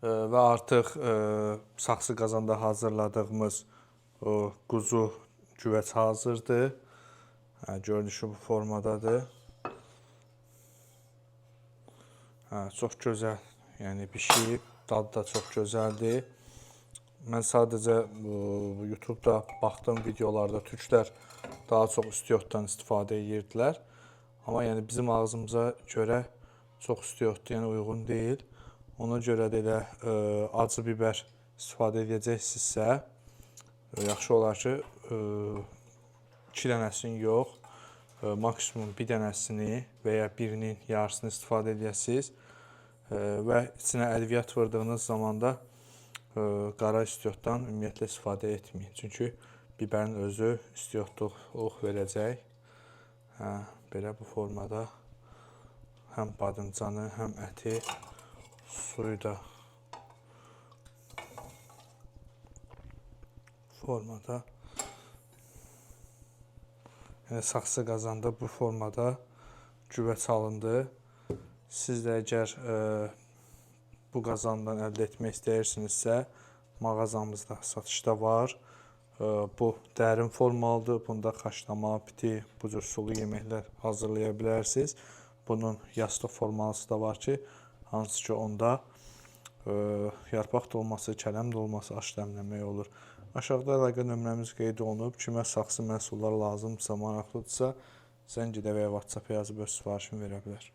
və artıq saxsı qazanda hazırladığımız quzu güvəç hazırdır. Görünüşü bu formadadır. Çox gözəl, yəni bişib, dadı da çox gözəldir. Mən sadəcə YouTube-da baxdığım videolarda türklər daha çox istiotdan istifadə edirdilər. Amma yəni bizim ağzımıza görə çox istiotdur, yəni uyğun deyil. Ona görə də elə acı biber istifadə edəcəksinizsə, yaxşı olar ki, 2 dənəsini yox, maksimum bir dənəsini və ya birinin yarısını istifadə edəsiniz və içinə ədviyyat vırdığınız zaman da qara istiotdan ümumiyyətlə istifadə etməyin. Çünki bibərin özü istiotluluq verəcək. Belə bu formada həm badıncanı, həm əti, suyu da formada. Yəni saxsı qazanda bu formada güvəç alındı. Siz də əgər bu qazandan əldə etmək istəyirsinizsə, mağazamızda satışda var. Bu dərin formalıdır. Bunda xaçlama, piti, bu cür sulu yeməklər hazırlaya bilərsiniz. Bunun yastıq formalısı da var ki, hansı ki onda yarpaq dolması, kələm dolması, aş dəmləmək olur. Aşağıda əlaqə nömrəmiz qeyd olunub. Kimə saxsı məhsullar lazımdırsa, maraqlıdırsa, zəng edə və ya WhatsApp yazıb öz sifarişini verə bilər.